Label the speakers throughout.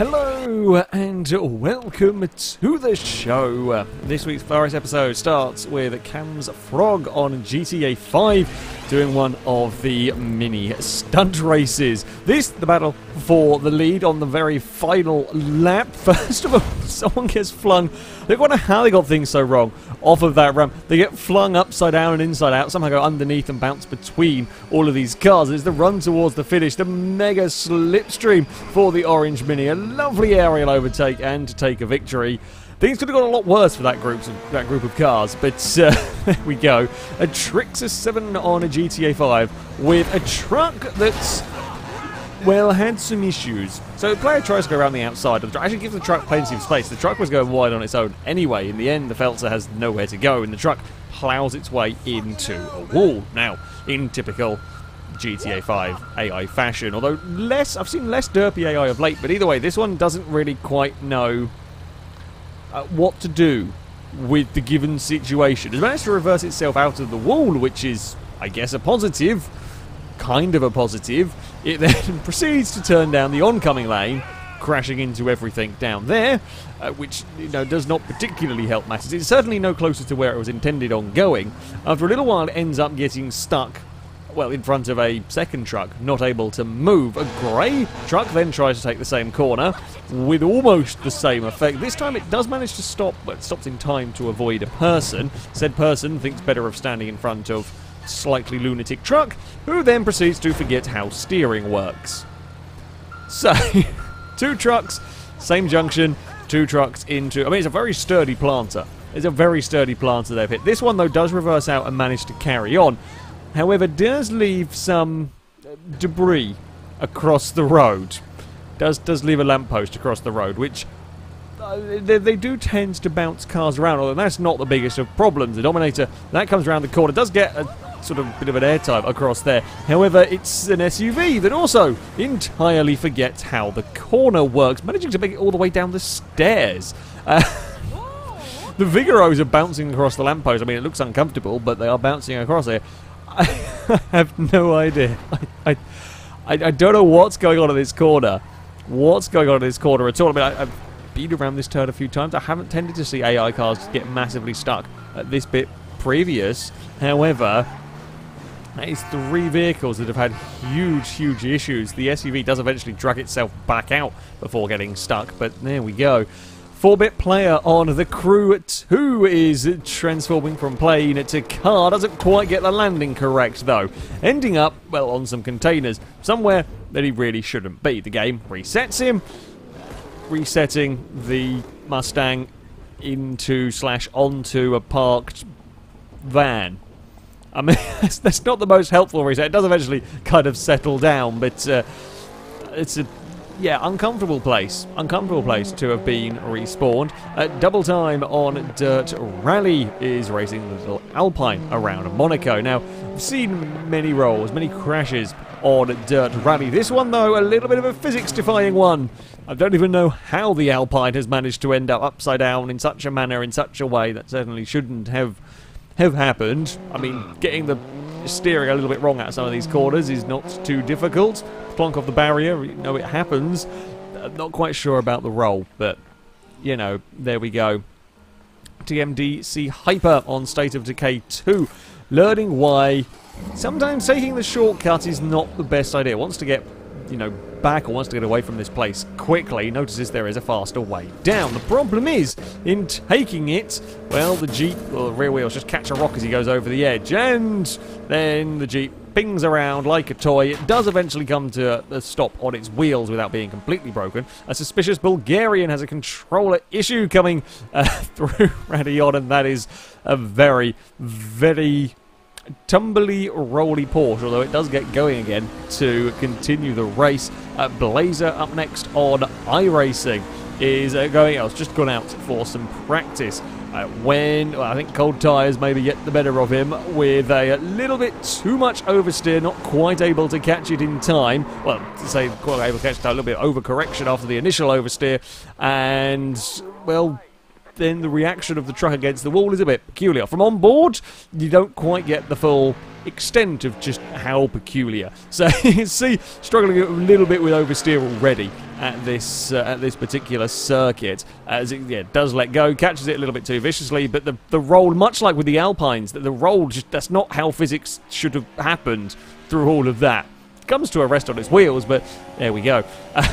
Speaker 1: Hello and welcome to the show. This week's FailRace episode starts with Cam's Frog on GTA 5 doing one of the mini stunt races. This, the battle for the lead on the very final lap. First of all, someone gets flung. I don't know how they got things so wrong off of that ramp. They get flung upside down and inside out, somehow go underneath and bounce between all of these cars. It's the run towards the finish, the mega slipstream for the orange mini. A lovely aerial overtake and to take a victory. Things could have gone a lot worse for that group of cars, but there we go. A Trixer 7 on a GTA 5 with a truck that's, well, had some issues. So the player tries to go around the outside of the truck. Actually gives the truck plenty of space. The truck was going wide on its own anyway. In the end, the Feltzer has nowhere to go, and the truck plows its way into a wall. Now, in typical GTA 5 AI fashion, although I've seen less derpy AI of late, but either way, this one doesn't really quite know what to do with the given situation. It's managed to reverse itself out of the wall, which is, I guess, a positive. Kind of a positive. It then proceeds to turn down the oncoming lane, crashing into everything down there, which, does not particularly help matters. It's certainly no closer to where it was intended on going. After a little while, it ends up getting stuck, well, in front of a second truck, not able to move. A grey truck then tries to take the same corner with almost the same effect. This time it does manage to stop, but it stops in time to avoid a person. Said person thinks better of standing in front of slightly lunatic truck, who then proceeds to forget how steering works. So, two trucks, same junction, two trucks into... it's a very sturdy planter. It's a very sturdy planter they've hit. This one, though, does reverse out and manage to carry on. However, does leave some debris across the road. Does leave a lamppost across the road, which they do tend to bounce cars around, although that's not the biggest of problems. The Dominator, that comes around the corner, does get a sort of bit of an airtime across there. However, it's an SUV that also entirely forgets how the corner works, managing to make it all the way down the stairs. The Vigoros are bouncing across the lamppost. It looks uncomfortable, but they are bouncing across it. I have no idea. I don't know what's going on in this corner. What's going on in this corner at all? I've been around this turn a few times. I haven't tended to see AI cars get massively stuck at this bit previous. However, it's three vehicles that have had huge issues. The SUV does eventually drag itself back out before getting stuck, but there we go. 4-bit player on the crew 2 is transforming from plane to car. Doesn't quite get the landing correct, though. Ending up, well, on some containers, somewhere that he really shouldn't be. The game resets him, resetting the Mustang into/onto a parked van. That's not the most helpful reset. It does eventually kind of settle down, but it's a... uncomfortable place. Uncomfortable place to have been respawned. Double Time on Dirt Rally is racing the little Alpine around Monaco. Now, we've seen many rolls, many crashes on Dirt Rally. This one, though, a little bit of a physics-defying one. I don't even know how the Alpine has managed to end up upside down in such a manner, in such a way that certainly shouldn't have happened. Getting the steering a little bit wrong at some of these corners is not too difficult. Plonk off the barrier, it happens. I'm not quite sure about the roll, but, there we go. TMDC Hyper on State of Decay 2, learning why sometimes taking the shortcut is not the best idea. Wants to get, back or wants to get away from this place quickly, notices there is a faster way down. The problem is, in taking it, well, the Jeep, or the rear wheels just catch a rock as he goes over the edge, and then the Jeep pings around like a toy. It does eventually come to a stop on its wheels without being completely broken. A suspicious Bulgarian has a controller issue coming through Radion, and that is a very tumbly, rolly Porsche, although it does get going again to continue the race. Blazer up next on iRacing is just gone out for some practice. I think cold tyres maybe get the better of him with a little bit too much oversteer, not quite able to catch it in time. Well, to say quite able to catch it, a little bit of overcorrection after the initial oversteer, and, well, then the reaction of the truck against the wall is a bit peculiar. From on board, you don't quite get the full extent of just how peculiar. So you can see struggling a little bit with oversteer already at this particular circuit, as it does let go, catches it a little bit too viciously, but the roll, much like with the Alpines, that the roll, that's not how physics should have happened through all of that. Comes to a rest on its wheels, but there we go.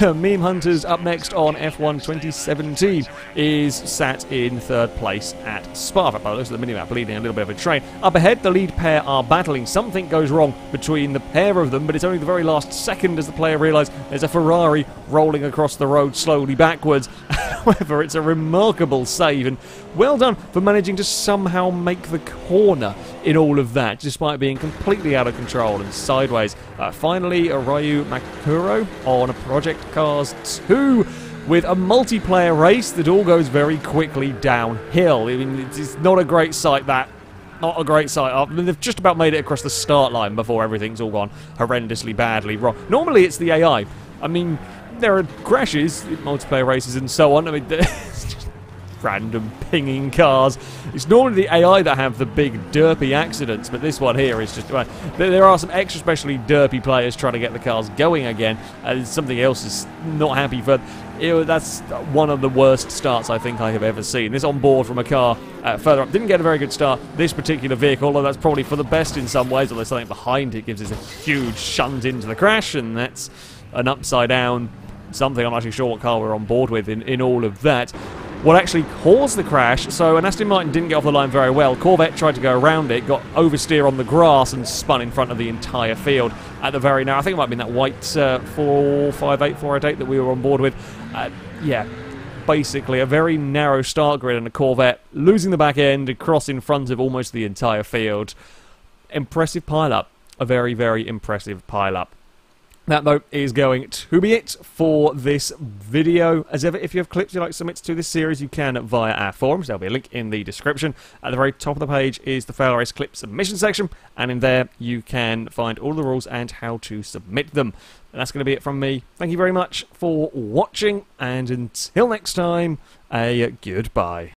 Speaker 1: Meme Hunters up next on F1 2017 is sat in third place at Spa. By the looks of the minimap, leading a little bit of a train. Up ahead, the lead pair are battling. Something goes wrong between the pair of them, but it's only the very last second as the player realise there's a Ferrari rolling across the road slowly backwards. However, it's a remarkable save, and well done for managing to somehow make the corner in all of that, despite being completely out of control and sideways. Finally, Ryu Makuro on Project Cars 2 with a multiplayer race that all goes very quickly downhill. I mean, it's not a great sight, that. Not a great sight. I mean, they've just about made it across the start line before everything's all gone horrendously badly wrong. Normally, it's the AI. I mean, there are crashes in multiplayer races and so on. I mean, it's just random pinging cars. It's normally the AI that have the big derpy accidents, but this one here is just... Well, there are some extra specially derpy players trying to get the cars going again. Something else is not happy for... that's one of the worst starts I think I have ever seen. This on board from a car further up didn't get a very good start. This particular vehicle, although that's probably for the best in some ways, although something behind it gives us a huge shunt into the crash, and that's an upside down something. I'm not actually sure what car we're on board with in all of that. What actually caused the crash, so an Aston Martin didn't get off the line very well. Corvette tried to go around it, got oversteer on the grass and spun in front of the entire field at the very now. I think it might have been that white 458 that we were on board with. Yeah, basically a very narrow start grid and a Corvette losing the back end across in front of almost the entire field. Impressive pile-up. A very, very impressive pile-up. That, though, is going to be it for this video. As ever, if you have clips you'd like to submit to this series, you can via our forums. There'll be a link in the description. At the very top of the page is the FailRace clip submission section, and in there you can find all the rules and how to submit them. And that's going to be it from me. Thank you very much for watching, and until next time, a goodbye.